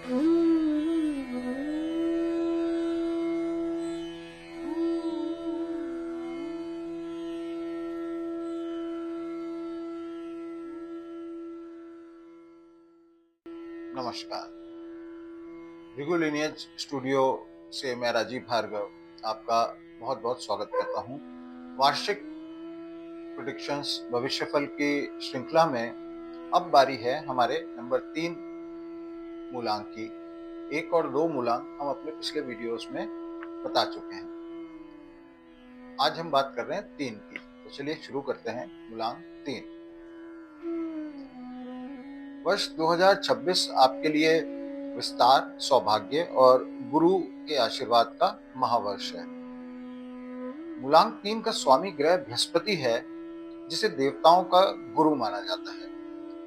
नमस्कार। Bhrigu lineage studio से मैं राजीव भार्गव आपका बहुत बहुत स्वागत करता हूँ। वार्षिक प्रेडिक्शंस भविष्यफल की श्रृंखला में अब बारी है हमारे नंबर 3 मूलांक की। 1 और 2 मूलांक हम अपने पिछले वीडियोस में बता चुके हैं। आज हम बात कर रहे हैं 3 की, तो चलिए शुरू करते हैं। मूलांक 3। वर्ष 2026 आपके लिए विस्तार, सौभाग्य और गुरु के आशीर्वाद का महावर्ष है। मूलांक 3 का स्वामी ग्रह बृहस्पति है, जिसे देवताओं का गुरु माना जाता है।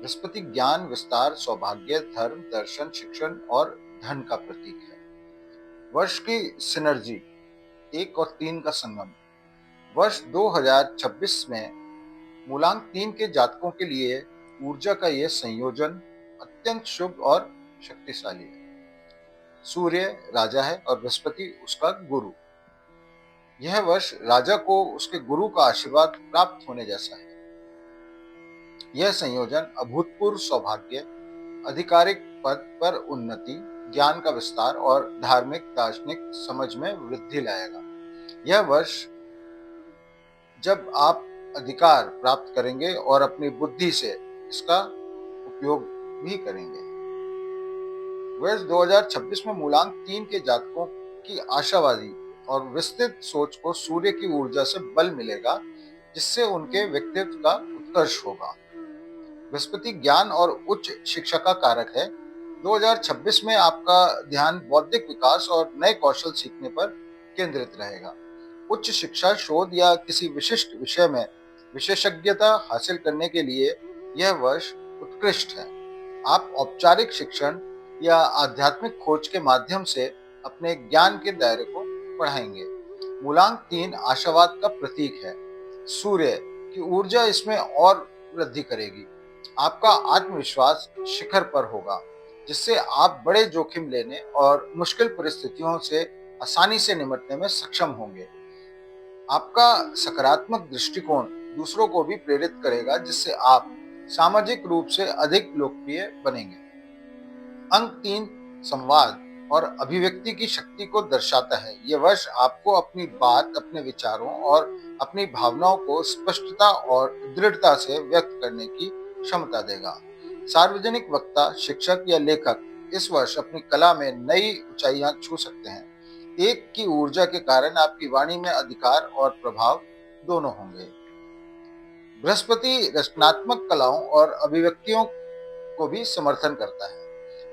बृहस्पति ज्ञान, विस्तार, सौभाग्य, धर्म, दर्शन, शिक्षण और धन का प्रतीक है। वर्ष की सिनर्जी 1 और 3 का संगम। वर्ष 2026 में मूलांक 3 के जातकों के लिए ऊर्जा का यह संयोजन अत्यंत शुभ और शक्तिशाली है। सूर्य राजा है और बृहस्पति उसका गुरु। यह वर्ष राजा को उसके गुरु का आशीर्वाद प्राप्त होने जैसा है। यह संयोजन अभूतपूर्व सौभाग्य, आधिकारिक पद पर उन्नति, ज्ञान का विस्तार और धार्मिक दार्शनिक समझ में वृद्धि लाएगा। यह वर्ष जब आप अधिकार प्राप्त करेंगे और अपनी बुद्धि से इसका उपयोग भी करेंगे। वर्ष 2026 में मूलांक 3 के जातकों की आशावादी और विस्तृत सोच को सूर्य की ऊर्जा से बल मिलेगा, जिससे उनके व्यक्तित्व का उत्कर्ष होगा। बृहस्पति ज्ञान और उच्च शिक्षा का कारक है। 2026 में आपका ध्यान बौद्धिक विकास और नए कौशल सीखने पर केंद्रित रहेगा। उच्च शिक्षा, शोध या किसी विशिष्ट विषय में विशेषज्ञता हासिल करने के लिए यह वर्ष उत्कृष्ट है। आप औपचारिक शिक्षण या आध्यात्मिक खोज के माध्यम से अपने ज्ञान के दायरे को बढ़ाएंगे। मूलांक 3 आशावाद का प्रतीक है। सूर्य की ऊर्जा इसमें और वृद्धि करेगी। आपका आत्मविश्वास शिखर पर होगा, जिससे आप बड़े जोखिम लेने और मुश्किल परिस्थितियों से आसानी से निपटने में सक्षम होंगे। आपका सकारात्मक दृष्टिकोण दूसरों को भी प्रेरित करेगा, जिससे आप सामाजिक रूप से अधिक लोकप्रिय बनेंगे। अंक 3 संवाद और अभिव्यक्ति की शक्ति को दर्शाता है। यह वर्ष आपको अपनी बात, अपने विचारों और अपनी भावनाओं को स्पष्टता और दृढ़ता से व्यक्त करने की क्षमता देगा। सार्वजनिक वक्ता, शिक्षक या लेखक इस वर्ष अपनी कला में नई ऊंचाइयां छू सकते हैं। 1 की ऊर्जा के कारण आपकी वाणी में अधिकार और प्रभाव दोनों होंगे। बृहस्पति रचनात्मक कलाओं और अभिव्यक्तियों को भी समर्थन करता है।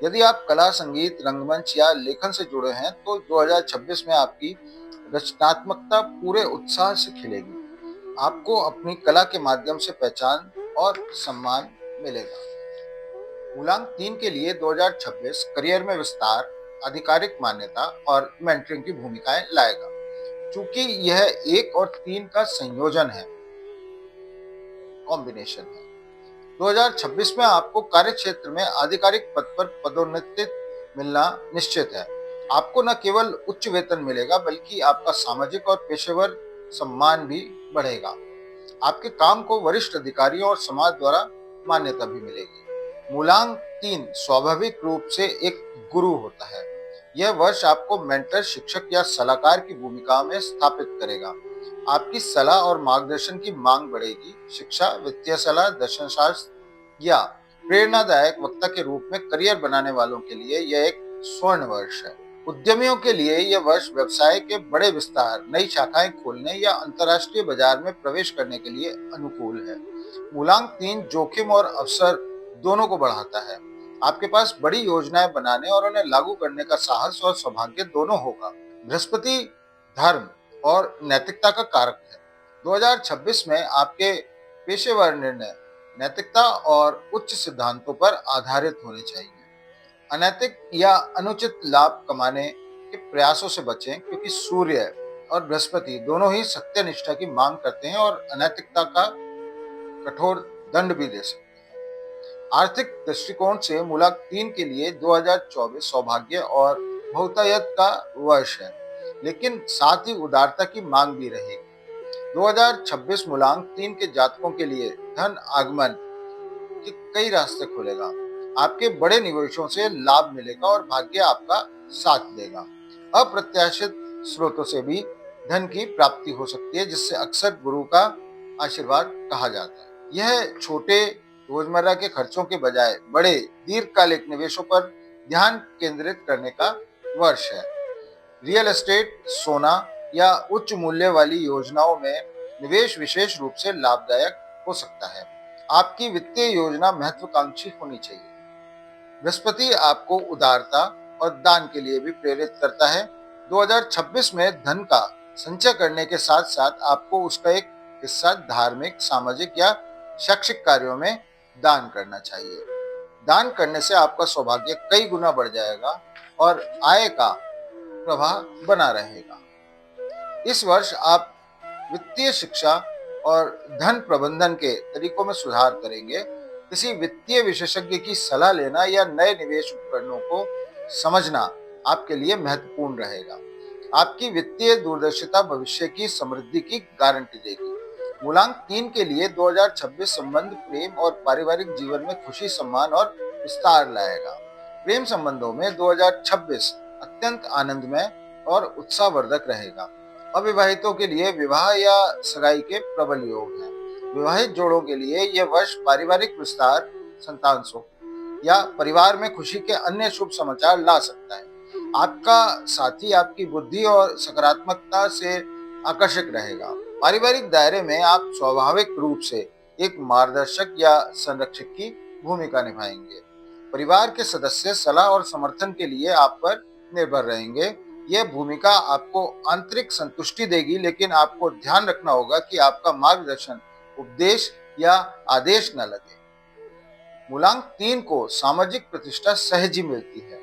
यदि आप कला, संगीत, रंगमंच या लेखन से जुड़े हैं, तो 2026 में आपकी रचनात्मकता पूरे उत्साह से खिलेगी। आपको अपनी कला के माध्यम से पहचान और सम्मान मिलेगा। मूलांक 3 के लिए 2026 करियर में विस्तार, आधिकारिक मान्यता और मेंटरिंग की भूमिकाएं लाएगा। चूंकि यह 1 और 3 का संयोजन है, कॉम्बिनेशन है, 2026 में आपको कार्य क्षेत्र में आधिकारिक पद पर पदोन्नति मिलना निश्चित है। आपको न केवल उच्च वेतन मिलेगा, बल्कि आपका सामाजिक और पेशेवर सम्मान भी बढ़ेगा। आपके काम को वरिष्ठ अधिकारियों और समाज द्वारा मान्यता भी मिलेगी। मूलांक 3 स्वाभाविक रूप से एक गुरु होता है। यह वर्ष आपको मेंटर, शिक्षक या सलाहकार की भूमिका में स्थापित करेगा। आपकी सलाह और मार्गदर्शन की मांग बढ़ेगी। शिक्षा, वित्तीय सलाह, दर्शन शास्त्र या प्रेरणादायक वक्ता के रूप में करियर बनाने वालों के लिए यह एक स्वर्ण वर्ष है। उद्यमियों के लिए यह वर्ष व्यवसाय के बड़े विस्तार, नई शाखाएं खोलने या अंतर्राष्ट्रीय बाजार में प्रवेश करने के लिए अनुकूल है। मूलांक 3 जोखिम और अवसर दोनों को बढ़ाता है। आपके पास बड़ी योजनाएं बनाने और उन्हें लागू करने का साहस और सौभाग्य दोनों होगा। बृहस्पति धर्म और नैतिकता का कारक है। 2026 में आपके पेशेवर निर्णय नैतिकता और उच्च सिद्धांतों पर आधारित होने चाहिए। अनैतिक या अनुचित लाभ कमाने के प्रयासों से बचें, क्योंकि सूर्य और बृहस्पति दोनों ही सत्यनिष्ठा की मांग करते हैं और अनैतिकता का कठोर दंड भी दे सकते हैं। आर्थिक दृष्टिकोण से मूलांक 3 के लिए 2024 सौभाग्य और बहुतायत का वर्ष है, लेकिन साथ ही उदारता की मांग भी रहेगी। 2026 मूलांक 3 के जातकों के लिए धन आगमन के कई रास्ते खोलेगा। आपके बड़े निवेशों से लाभ मिलेगा और भाग्य आपका साथ देगा। अप्रत्याशित स्रोतों से भी धन की प्राप्ति हो सकती है, जिससे अक्सर गुरु का आशीर्वाद कहा जाता है। यह छोटे रोजमर्रा के खर्चों के बजाय बड़े दीर्घकालिक निवेशों पर ध्यान केंद्रित करने का वर्ष है। रियल एस्टेट, सोना या उच्च मूल्य वाली योजनाओं में निवेश विशेष रूप से लाभदायक हो सकता है। आपकी वित्तीय योजना महत्वाकांक्षी होनी चाहिए। बृहस्पति आपको उदारता और दान के लिए भी प्रेरित करता है। 2026 में धन का संचय करने के साथ साथ आपको उसका एक हिस्सा धार्मिक, सामाजिक या शैक्षिक कार्यों में दान करना चाहिए। दान करने से आपका सौभाग्य कई गुना बढ़ जाएगा और आय का प्रवाह बना रहेगा। इस वर्ष आप वित्तीय शिक्षा और धन प्रबंधन के तरीकों में सुधार करेंगे। किसी वित्तीय विशेषज्ञ की सलाह लेना या नए निवेश उपकरणों को समझना आपके लिए महत्वपूर्ण रहेगा। आपकी वित्तीय दूरदर्शिता भविष्य की समृद्धि की गारंटी देगी। मूलांक 3 के लिए 2026 संबंध, प्रेम और पारिवारिक जीवन में खुशी, सम्मान और विस्तार लाएगा। प्रेम संबंधों में 2026 अत्यंत आनंदमय और उत्साहवर्धक रहेगा। अविवाहितों के लिए विवाह या सगाई के प्रबल योग हैं। विवाहित जोड़ों के लिए यह वर्ष पारिवारिक विस्तार, संतान सुख या परिवार में खुशी के अन्य शुभ समाचार ला सकता है। आपका साथी आपकी बुद्धि और सकारात्मकता से आकर्षक रहेगा। पारिवारिक दायरे में आप स्वाभाविक रूप से एक मार्गदर्शक या संरक्षक की भूमिका निभाएंगे। परिवार के सदस्य सलाह और समर्थन के लिए आप पर निर्भर रहेंगे। यह भूमिका आपको आंतरिक संतुष्टि देगी, लेकिन आपको ध्यान रखना होगा कि आपका मार्गदर्शन उपदेश या आदेश न लगे। मूलांक 3 को सामाजिक प्रतिष्ठा सहज ही मिलती है।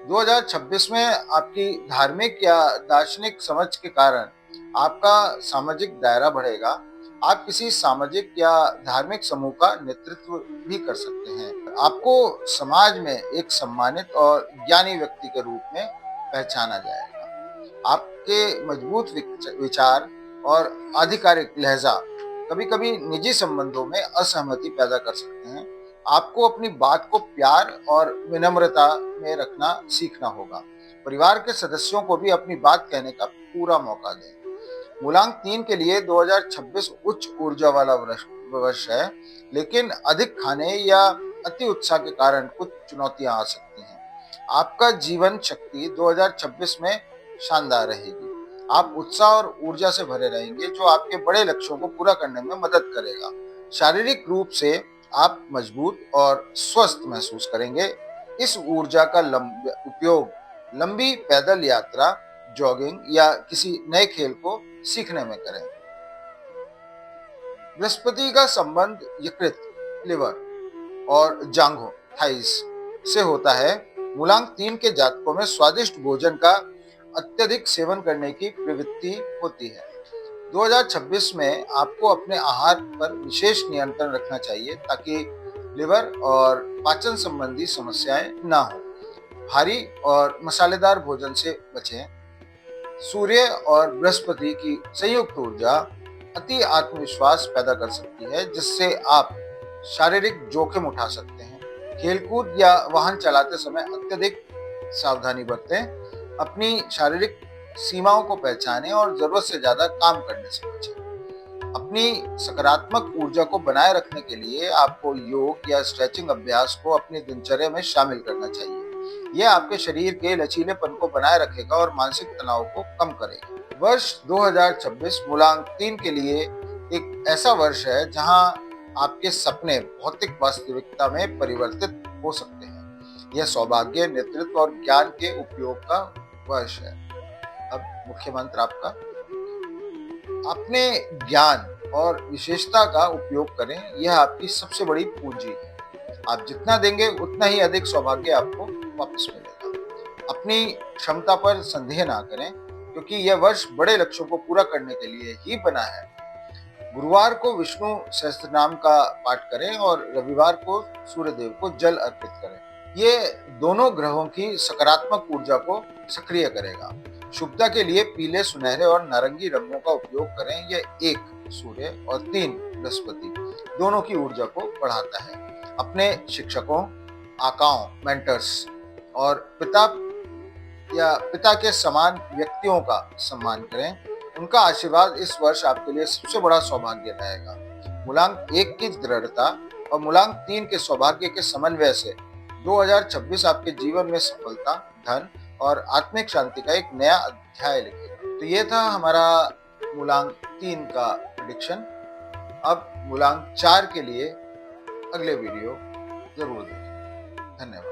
2026 में आपकी धार्मिक या दार्शनिक समझ के कारण आपका सामाजिक दायरा बढ़ेगा। आप किसी सामाजिक या धार्मिक समूह का नेतृत्व भी कर सकते हैं। आपको समाज में एक सम्मानित और ज्ञानी व्यक्ति के रूप में पहचाना जाएगा। आपके मजबूत विचार और आधिकारिक लहजा कभी-कभी निजी संबंधों में असहमति पैदा कर सकते हैं। आपको अपनी बात को प्यार और विनम्रता में रखना सीखना होगा। परिवार के सदस्यों को भी अपनी बात कहने का पूरा मौका दें। मूलांक 3 के लिए 2026 उच्च ऊर्जा वाला वर्ष है, लेकिन अधिक खाने या अति उत्साह के कारण कुछ चुनौतियां आ सकती हैं। आपका जीवन शक्ति 2026 में शानदार रहेगी। आप उत्साह और ऊर्जा से भरे रहेंगे, जो आपके बड़े लक्ष्यों को पूरा करने में मदद करेगा। शारीरिक रूप से आप मजबूत और स्वस्थ महसूस करेंगे। इस ऊर्जा का उपयोग लंबी पैदल यात्रा, जॉगिंग या किसी नए खेल को सीखने में करें। बृहस्पति का संबंध यकृत, लिवर और जांघों, थाइस से होता है। मूलांक 3 के जातकों में स्वादिष्ट भोजन का अत्यधिक सेवन करने की प्रवृत्ति होती है। 2026 में आपको अपने आहार पर विशेष नियंत्रण रखना चाहिए, ताकि लिवर और पाचन संबंधी समस्याएं ना हो। भारी और मसालेदार भोजन से बचें। सूर्य और बृहस्पति की संयुक्त ऊर्जा अति आत्मविश्वास पैदा कर सकती है, जिससे आप शारीरिक जोखिम उठा सकते हैं। खेलकूद या वाहन चलाते समय अत्यधिक सावधानी बरतें। अपनी शारीरिक सीमाओं को पहचानें और जरूरत से ज्यादा काम करने से बचें। अपनी सकारात्मक ऊर्जा को बनाए रखने के लिए आपको योग या स्ट्रेचिंग अभ्यास को अपनी दिनचर्या में शामिल करना चाहिए। यह आपके शरीर के लचीलेपन को बनाए रखेगा और मानसिक तनाव को कम करेगा। वर्ष 2026 मूलांक 3 के लिए एक ऐसा वर्ष है जहां आपके सपने भौतिक वास्तविकता में परिवर्तित हो सकते हैं। यह सौभाग्य, नेतृत्व और ज्ञान के उपयोग का वर्ष है। अब मुख्य मंत्र आपका, अपने ज्ञान और विशेषता का उपयोग करें। यह आपकी सबसे बड़ी पूंजी है। आप जितना देंगे उतना ही अधिक सौभाग्य आपको वापस मिलेगा। अपनी क्षमता पर संदेह ना करें, क्योंकि यह वर्ष बड़े लक्ष्यों को पूरा करने के लिए ही बना है। गुरुवार को विष्णु सहस्त्र नाम का पाठ करें और रविवार को सूर्य देव को जल अर्पित करें। ये दोनों ग्रहों की सकारात्मक ऊर्जा को सक्रिय करेगा। शुभता के लिए पीले, सुनहरे और नारंगी रंगों का उपयोग करें। यह 1 सूर्य और 3 बृहस्पति दोनों की ऊर्जा को बढ़ाता है। अपने शिक्षकों, आकाओं, मेंटर्स और पिता के समान व्यक्तियों का सम्मान करें। उनका आशीर्वाद इस वर्ष आपके लिए सबसे बड़ा सौभाग्य रहेगा। मूलांक 1 की दृढ़ता और मूलांक 3 के सौभाग्य के समन्वय से 2026 आपके जीवन में सफलता, धन और आत्मिक शांति का एक नया अध्याय लिखेगा। तो ये था हमारा मूलांक 3 का प्रेडिक्शन। अब मूलांक 4 के लिए अगले वीडियो जरूर देखें। धन्यवाद।